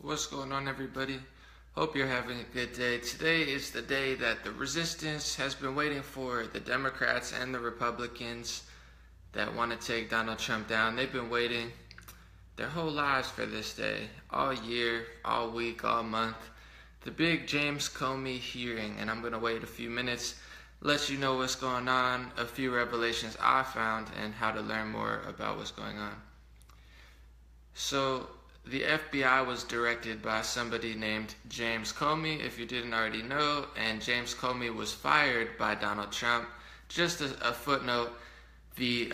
What's going on, everybody? Hope you're having a good day. Today is the day that the resistance has been waiting for. The Democrats and the Republicans that want to take Donald Trump down. They've been waiting their whole lives for this day. All year, all week, all month. The big James Comey hearing. And I'm going to wait a few minutes, let you know what's going on, a few revelations I found, and how to learn more about what's going on. So, the FBI was directed by somebody named James Comey, if you didn't already know, and James Comey was fired by Donald Trump. Just a footnote, the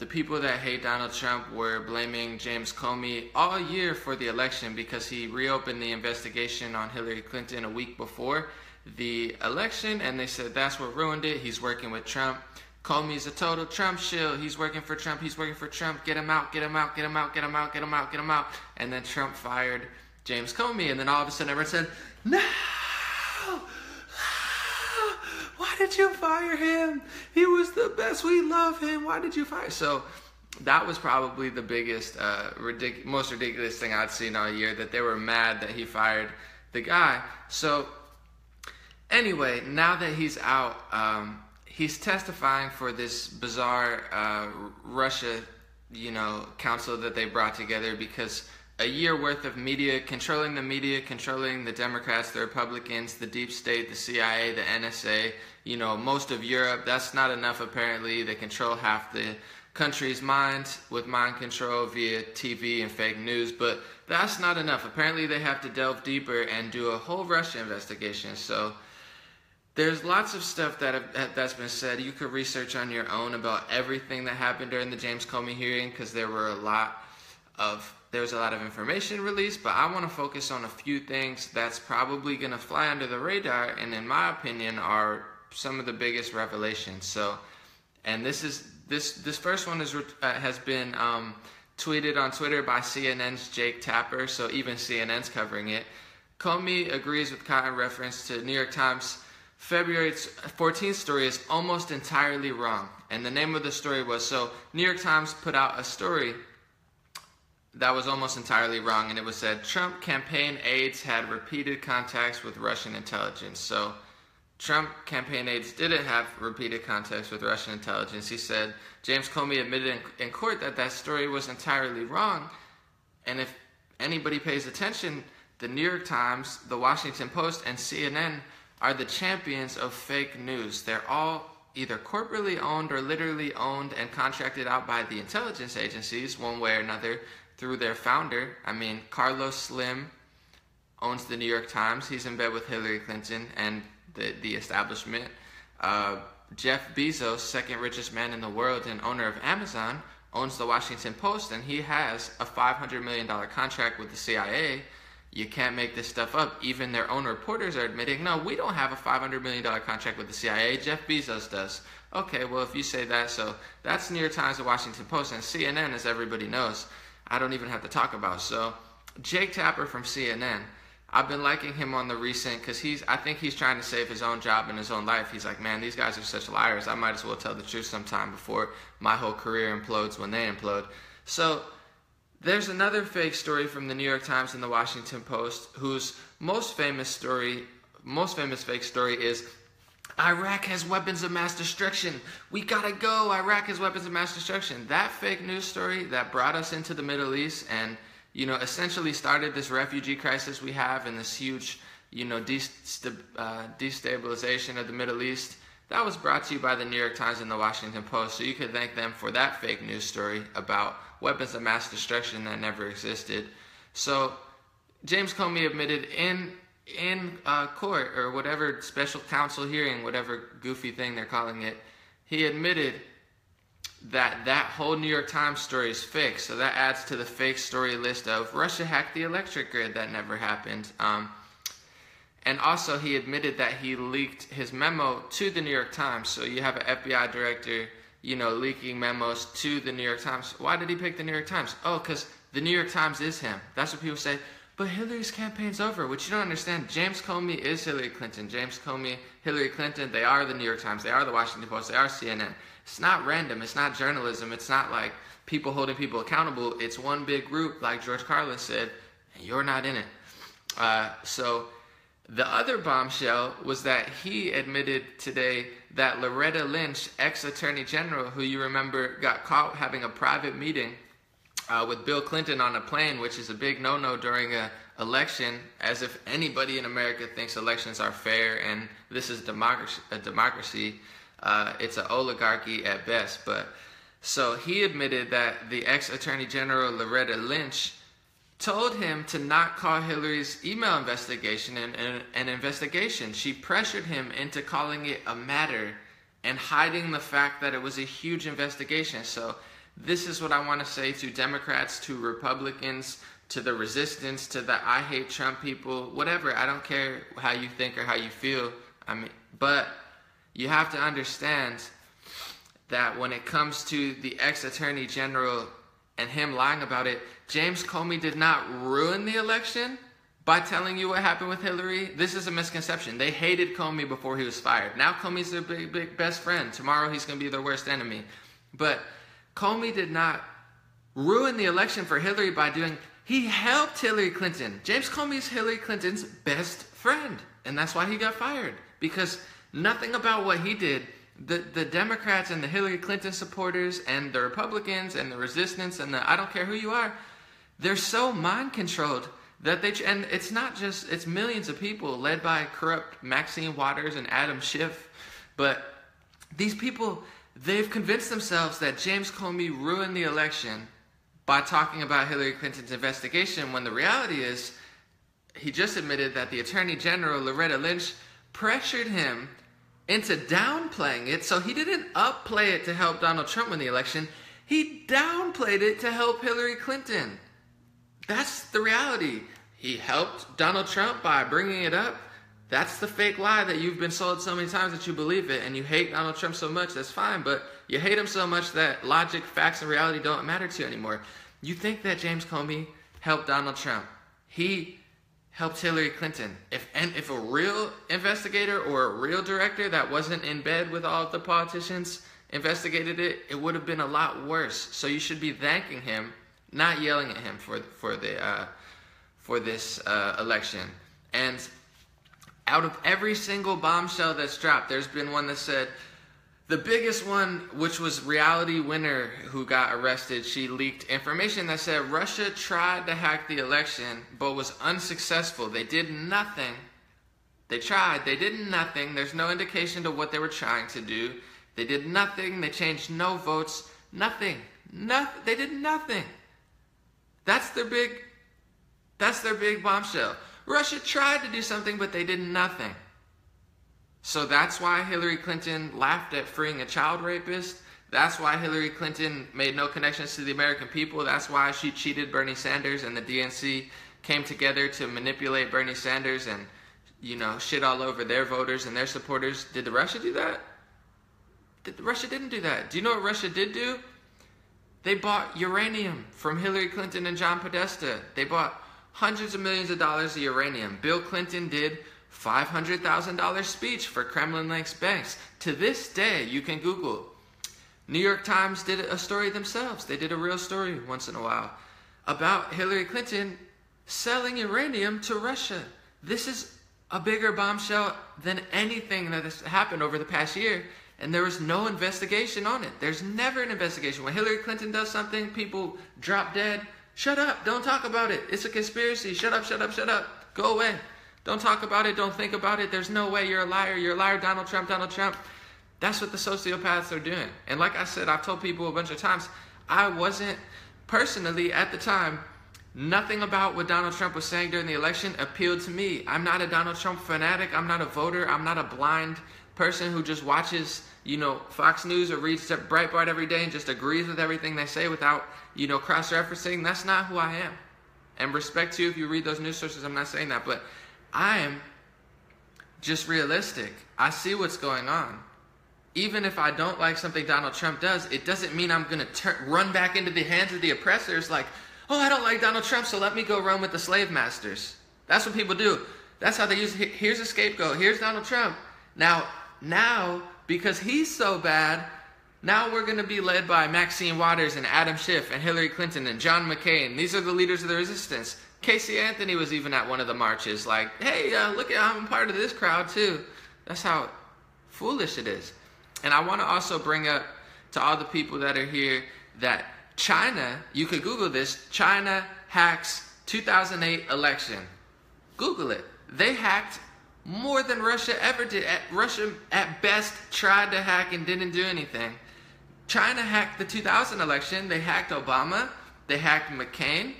people that hate Donald Trump were blaming James Comey all year for the election because he reopened the investigation on Hillary Clinton a week before the election, and they said that's what ruined it. He's working with Trump. Comey's a total Trump shill. He's working for Trump. He's working for Trump. Get him out, get him out, get him out, get him out, get him out, get him out. And then Trump fired James Comey. And then all of a sudden everyone said, no! Why did you fire him? He was the best. We love him. Why did you fire him? So that was probably the biggest, most ridiculous thing I'd seen all year, that they were mad that he fired the guy. So anyway, now that he's out, he's testifying for this bizarre Russia, council that they brought together because a year worth of media, controlling the Democrats, the Republicans, the deep state, the CIA, the NSA, most of Europe. That's not enough apparently. They control half the country's minds with mind control via TV and fake news, but that's not enough. Apparently they have to delve deeper and do a whole Russia investigation. So there's lots of stuff that's been said. You could research on your own about everything that happened during the James Comey hearing because there was a lot of information released, but I want to focus on a few things that's probably going to fly under the radar and in my opinion are some of the biggest revelations. So, and this first one has been tweeted on Twitter by CNN's Jake Tapper, so even CNN's covering it. Comey agrees with Cotton reference to New York Times February 14th story is almost entirely wrong. And the name of the story was, so New York Times put out a story that was almost entirely wrong, and it was said, Trump campaign aides had repeated contacts with Russian intelligence. So Trump campaign aides didn't have repeated contacts with Russian intelligence. He said, James Comey admitted in court that story was entirely wrong. And if anybody pays attention, the New York Times, the Washington Post, and CNN are the champions of fake news. They're all either corporately owned or literally owned and contracted out by the intelligence agencies one way or another through their founder. I mean, Carlos Slim owns the New York Times. He's in bed with Hillary Clinton and the establishment. Jeff Bezos, second richest man in the world and owner of Amazon, owns the Washington Post, and he has a $500 million contract with the CIA. You can't make this stuff up. Even their own reporters are admitting, no, we don't have a $500 million contract with the CIA. Jeff Bezos does. Okay, well, if you say that, so that's New York Times, the Washington Post, and CNN, as everybody knows, I don't even have to talk about. So Jake Tapper from CNN, I've been liking him on the recent, because I think he's trying to save his own job and his own life. He's like, man, these guys are such liars. I might as well tell the truth sometime before my whole career implodes when they implode. So there's another fake story from the New York Times and the Washington Post, whose most famous fake story is, Iraq has weapons of mass destruction. We gotta go. Iraq has weapons of mass destruction. That fake news story that brought us into the Middle East and, essentially started this refugee crisis we have and this huge, destabilization of the Middle East, that was brought to you by the New York Times and the Washington Post. So you could thank them for that fake news story about weapons of mass destruction that never existed. So James Comey admitted in court, or whatever special counsel hearing, whatever goofy thing they're calling it, he admitted that whole New York Times story is fake. So that adds to the fake story list of Russia hacked the electric grid. That never happened. And also he admitted that he leaked his memo to the New York Times. So you have an FBI director, leaking memos to the New York Times. Why did he pick the New York Times? Oh, because the New York Times is him. That's what people say. But Hillary's campaign's over, which you don't understand. James Comey is Hillary Clinton. James Comey, Hillary Clinton, they are the New York Times. They are the Washington Post. They are CNN. It's not random. It's not journalism. It's not like people holding people accountable. It's one big group, like George Carlin said. and you're not in it. So the other bombshell was that he admitted today that Loretta Lynch, ex-attorney general, who you remember got caught having a private meeting with Bill Clinton on a plane, which is a big no-no during an election, as if anybody in America thinks elections are fair and this is a democracy. It's an oligarchy at best. But so he admitted that the ex-attorney general Loretta Lynch told him to not call Hillary's email investigation an investigation. She pressured him into calling it a matter and hiding the fact that it was a huge investigation. So this is what I want to say to Democrats, to Republicans, to the resistance, to the I hate Trump people, whatever. I don't care how you think or how you feel. But you have to understand that when it comes to the ex-attorney general and him lying about it, James Comey did not ruin the election by telling you what happened with Hillary. This is a misconception. They hated Comey before he was fired. Now Comey's their big best friend. Tomorrow he's going to be their worst enemy. But Comey did not ruin the election for Hillary by he helped Hillary Clinton. James Comey is Hillary Clinton's best friend. And that's why he got fired. Because nothing about what he did, the Democrats and the Hillary Clinton supporters and the Republicans and the resistance and I don't care who you are, they're so mind controlled that and it's not just, it's millions of people led by corrupt Maxine Waters and Adam Schiff. But these people, they've convinced themselves that James Comey ruined the election by talking about Hillary Clinton's investigation, when the reality is he just admitted that the Attorney General, Loretta Lynch, pressured him into downplaying it. So he didn't upplay it to help Donald Trump win the election. He downplayed it to help Hillary Clinton. That's the reality. He helped Donald Trump by bringing it up. That's the fake lie that you've been sold so many times that you believe it, and you hate Donald Trump so much. That's fine, but you hate him so much that logic, facts, and reality don't matter to you anymore. You think that James Comey helped Donald Trump. He helped Hillary Clinton. If a real investigator or a real director that wasn't in bed with all of the politicians investigated it, it would have been a lot worse. So you should be thanking him, not yelling at him for this election. And out of every single bombshell that's dropped, there's been one that said, the biggest one, which was Reality Winner, who got arrested, she leaked information that said Russia tried to hack the election, but was unsuccessful. They did nothing. They tried. They did nothing. There's no indication to what they were trying to do. They did nothing. They changed no votes. Nothing. They did nothing. That's their big bombshell. Russia tried to do something, but they did nothing. So that's why Hillary Clinton laughed at freeing a child rapist. That's why Hillary Clinton made no connections to the American people. That's why she cheated Bernie Sanders, and the DNC came together to manipulate Bernie Sanders and, shit all over their voters and their supporters. Did Russia do that? Russia didn't do that. Do you know what Russia did do? They bought uranium from Hillary Clinton and John Podesta. They bought hundreds of millions of dollars of uranium. Bill Clinton did $500,000 speech for Kremlin-linked banks. To this day, you can Google. New York Times did a story themselves. They did a real story once in a while about Hillary Clinton selling uranium to Russia. This is a bigger bombshell than anything that has happened over the past year, and there was no investigation on it. There's never an investigation. When Hillary Clinton does something, people drop dead. Shut up. Don't talk about it. It's a conspiracy. Shut up, shut up, shut up. Go away. Don't talk about it. Don't think about it. There's no way. You're a liar. You're a liar. Donald Trump, Donald Trump. That's what the sociopaths are doing. And like I said, I've told people a bunch of times, I wasn't personally at the time, nothing about what Donald Trump was saying during the election appealed to me. I'm not a Donald Trump fanatic. I'm not a voter. I'm not a blind person who just watches, Fox News or reads Breitbart every day and just agrees with everything they say without, cross-referencing. That's not who I am. And respect to you if you read those news sources. I'm not saying that, but I am just realistic. I see what's going on. Even if I don't like something Donald Trump does, it doesn't mean I'm going to run back into the hands of the oppressors like, oh, I don't like Donald Trump, so let me go run with the slave masters. That's what people do. That's how they use it. Here's a scapegoat. Here's Donald Trump. Now, because he's so bad, now we're going to be led by Maxine Waters and Adam Schiff and Hillary Clinton and John McCain. These are the leaders of the resistance. Casey Anthony was even at one of the marches like, hey, look at, I'm part of this crowd too. That's how foolish it is. And I want to also bring up to all the people that are here that China, you could Google this, China hacks 2008 election. Google it. They hacked more than Russia ever did. Russia at best tried to hack and didn't do anything. China hacked the 2000 election. They hacked Obama. They hacked McCain.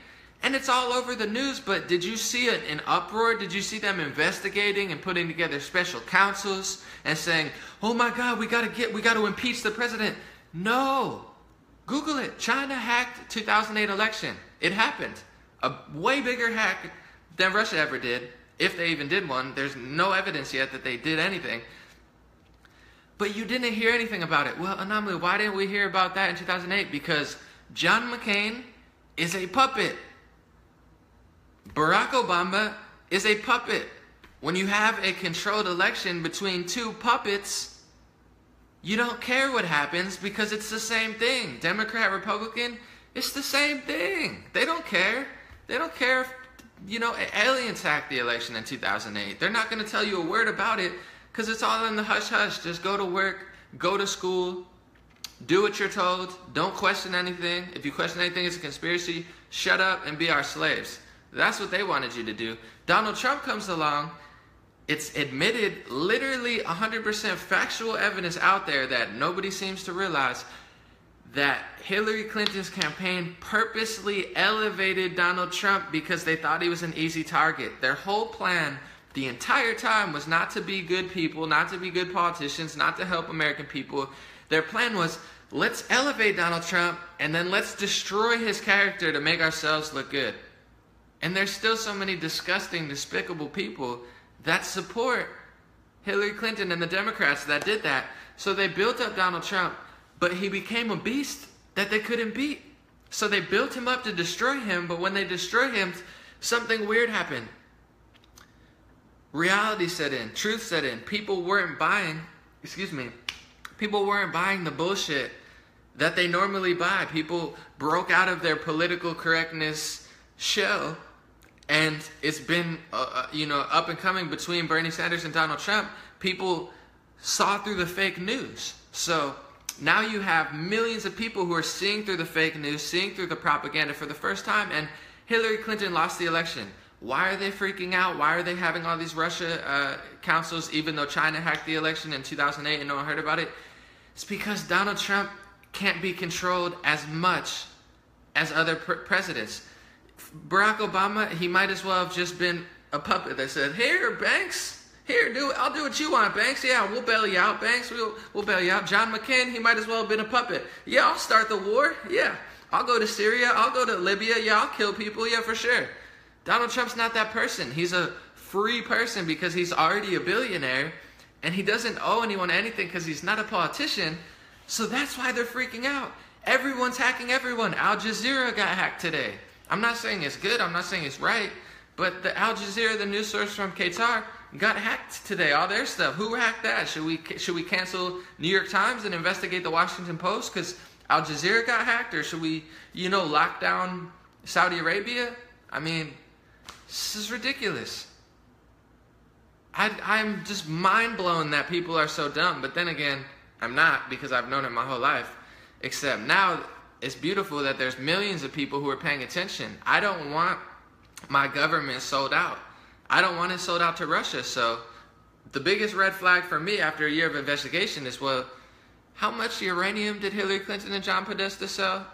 And it's all over the news, but did you see an uproar? Did you see them investigating and putting together special counsels and saying, oh my God, we got to impeach the president? No. Google it. China hacked 2008 election. It happened. A way bigger hack than Russia ever did, if they even did one. There's no evidence yet that they did anything. But you didn't hear anything about it. Well, Anomaly, why didn't we hear about that in 2008? Because John McCain is a puppet. Barack Obama is a puppet. When you have a controlled election between two puppets, you don't care what happens because it's the same thing. Democrat, Republican, it's the same thing. They don't care. They don't care if, aliens hacked the election in 2008. They're not going to tell you a word about it because it's all in the hush-hush. Just go to work, go to school, do what you're told. Don't question anything. If you question anything, it's a conspiracy. Shut up and be our slaves. That's what they wanted you to do. Donald Trump comes along. It's admitted, literally 100% factual evidence out there that nobody seems to realize that Hillary Clinton's campaign purposely elevated Donald Trump because they thought he was an easy target. Their whole plan the entire time was not to be good people, not to be good politicians, not to help American people. Their plan was, let's elevate Donald Trump and then let's destroy his character to make ourselves look good. And there's still so many disgusting, despicable people that support Hillary Clinton and the Democrats that did that. So they built up Donald Trump, but he became a beast that they couldn't beat. So they built him up to destroy him, but when they destroyed him, something weird happened. Reality set in, truth set in. People weren't buying the bullshit that they normally buy. People broke out of their political correctness shell. And it's been, up and coming between Bernie Sanders and Donald Trump. People saw through the fake news. So now you have millions of people who are seeing through the fake news, seeing through the propaganda for the first time. And Hillary Clinton lost the election. Why are they freaking out? Why are they having all these Russia councils, even though China hacked the election in 2008 and no one heard about it? It's because Donald Trump can't be controlled as much as other presidents. Barack Obama, he might as well have just been a puppet that said, here, Banks, here, I'll do what you want, Banks. Yeah, we'll bail you out, Banks. We'll bail you out. John McCain, he might as well have been a puppet. Yeah, I'll start the war. Yeah, I'll go to Syria. I'll go to Libya. Yeah, I'll kill people. Yeah, for sure. Donald Trump's not that person. He's a free person because he's already a billionaire and he doesn't owe anyone anything because he's not a politician. So that's why they're freaking out. Everyone's hacking everyone. Al Jazeera got hacked today. I'm not saying it's good, I'm not saying it's right, but the Al Jazeera, the news source from Qatar, got hacked today, all their stuff. Who hacked that? Should we cancel New York Times and investigate the Washington Post because Al Jazeera got hacked? Or should we, lock down Saudi Arabia? I mean, this is ridiculous. I'm just mind blown that people are so dumb, but then again, I'm not because I've known it my whole life, except now it's beautiful that there's millions of people who are paying attention. I don't want my government sold out. I don't want it sold out to Russia. So the biggest red flag for me after a year of investigation is, well, how much uranium did Hillary Clinton and John Podesta sell?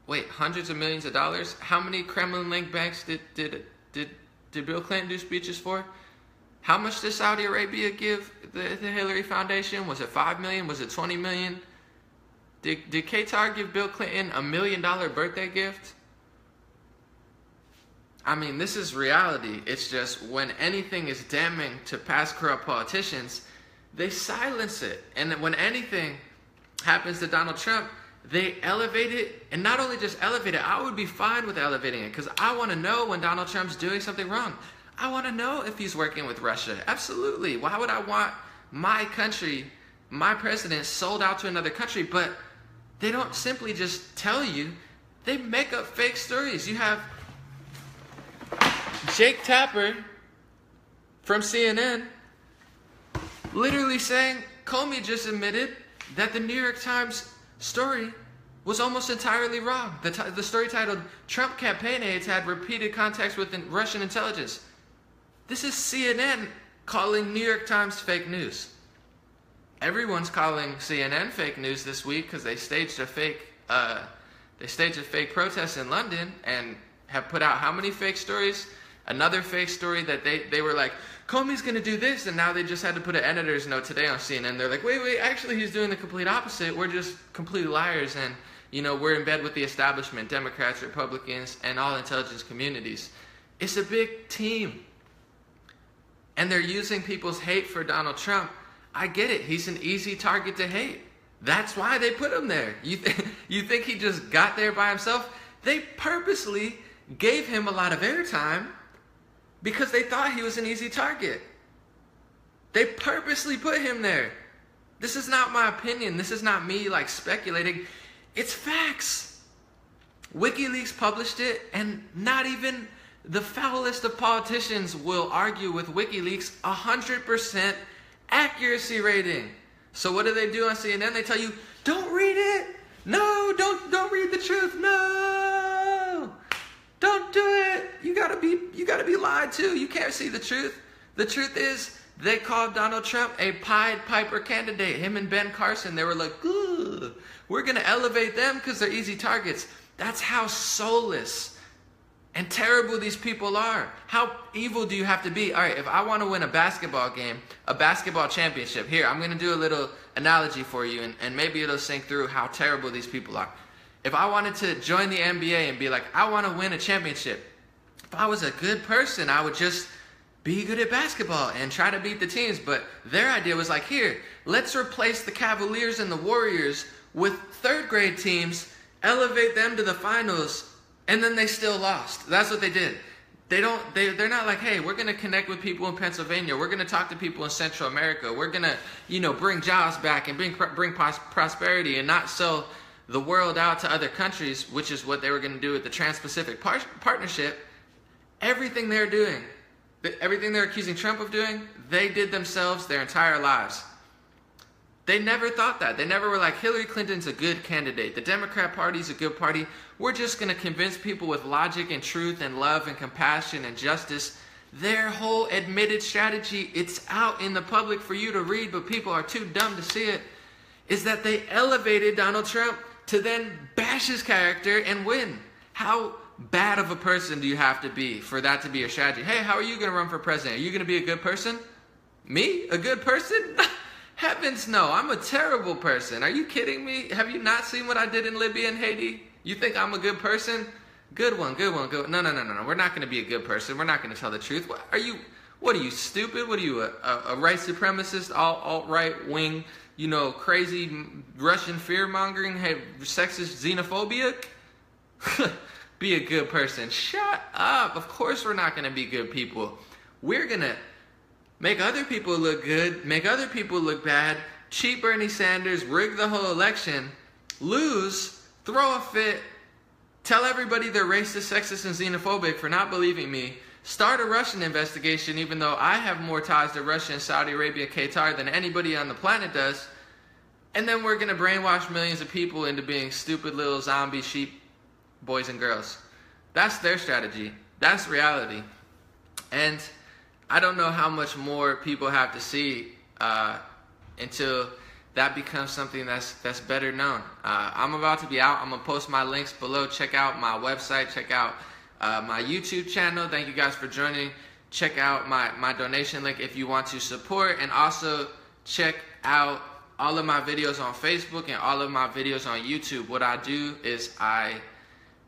Wait, hundreds of millions of dollars? How many Kremlin-linked banks did Bill Clinton do speeches for? How much did Saudi Arabia give the Hillary Foundation? Was it 5 million? Was it 20 million? Did Qatar give Bill Clinton $1 million birthday gift? I mean, this is reality. It's just when anything is damning to past corrupt politicians, they silence it. And when anything happens to Donald Trump, they elevate it. And not only just elevate it, I would be fine with elevating it because I want to know when Donald Trump's doing something wrong. I want to know if he's working with Russia. Absolutely. Why would I want my country, my president, sold out to another country? But they don't simply just tell you. They make up fake stories. You have Jake Tapper from CNN literally saying Comey just admitted that the New York Times story was almost entirely wrong. The story titled, "Trump campaign aides had repeated contacts with Russian intelligence." This is CNN calling New York Times fake news. Everyone's calling CNN fake news this week because they staged a fake protest in London and have put out how many fake stories? Another fake story that they were like, Comey's going to do this, and now they just had to put an editor's note today on CNN. They're like, wait, actually he's doing the complete opposite. We're just complete liars, and we're in bed with the establishment, Democrats, Republicans, and all intelligence communities. It's a big team. And they're using people's hate for Donald Trump. I get it. He's an easy target to hate. That's why they put him there. You think he just got there by himself? They purposely gave him a lot of airtime because they thought he was an easy target. They purposely put him there. This is not my opinion. This is not me speculating. It's facts. WikiLeaks published it, and not even the foulest of politicians will argue with WikiLeaks 100% accuracy rating. So what do they do on CNN? They tell you, don't read it. No, don't read the truth. No. Don't do it. You gotta be lied to. You can't see the truth. The truth is they called Donald Trump a Pied Piper candidate. Him and Ben Carson, they were like, ooh, we're gonna elevate them because they're easy targets. That's how soulless and terrible these people are. How evil do you have to be? All right, if I want to win a basketball game, a basketball championship, here, I'm going to do a little analogy for you, and maybe it'll sink through how terrible these people are. If I wanted to join the NBA and be like, I want to win a championship, if I was a good person, I would just be good at basketball and try to beat the teams. But their idea was like, here, let's replace the Cavaliers and the Warriors with third grade teams, elevate them to the finals, and then they still lost. That's what they did. They're not like, hey, we're going to connect with people in Pennsylvania. We're going to talk to people in Central America. We're going to, bring jobs back and bring prosperity and not sell the world out to other countries, which is what they were going to do with the Trans-Pacific Partnership. Everything they're doing, everything they're accusing Trump of doing, they did themselves their entire lives. They never thought that. They never were like, Hillary Clinton's a good candidate. The Democrat Party's a good party. We're just going to convince people with logic and truth and love and compassion and justice. Their whole admitted strategy, it's out in the public for you to read, but people are too dumb to see it, is that they elevated Donald Trump to then bash his character and win. How bad of a person do you have to be for that to be your strategy? Hey, how are you going to run for president? Are you going to be a good person? Me? A good person? Heavens no, I'm a terrible person. Are you kidding me? Have you not seen what I did in Libya and Haiti? You think I'm a good person? Good one. No. We're not going to be a good person. We're not going to tell the truth. What are you, stupid? What are you, a white supremacist, alt-right wing, crazy Russian fear-mongering, sexist xenophobia? Be a good person. Shut up. Of course we're not going to be good people. We're going to make other people look good, make other people look bad, cheat Bernie Sanders, rig the whole election, lose, throw a fit, tell everybody they're racist, sexist, and xenophobic for not believing me, start a Russian investigation even though I have more ties to Russia and Saudi Arabia, Qatar than anybody on the planet does, and then we're going to brainwash millions of people into being stupid little zombie sheep boys and girls. That's their strategy. That's reality. And I don't know how much more people have to see until that becomes something that's better known. I'm about to be out. I'm going to post my links below. Check out my website. Check out my YouTube channel. Thank you guys for joining. Check out my donation link if you want to support. And also check out all of my videos on Facebook and all of my videos on YouTube. What I do is I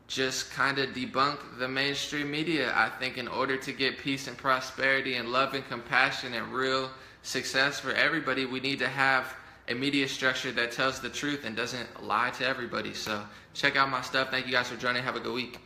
just kind of debunk the mainstream media. I think in order to get peace and prosperity and love and compassion and real success for everybody, we need to have a media structure that tells the truth and doesn't lie to everybody. So check out my stuff. Thank you guys for joining. Have a good week.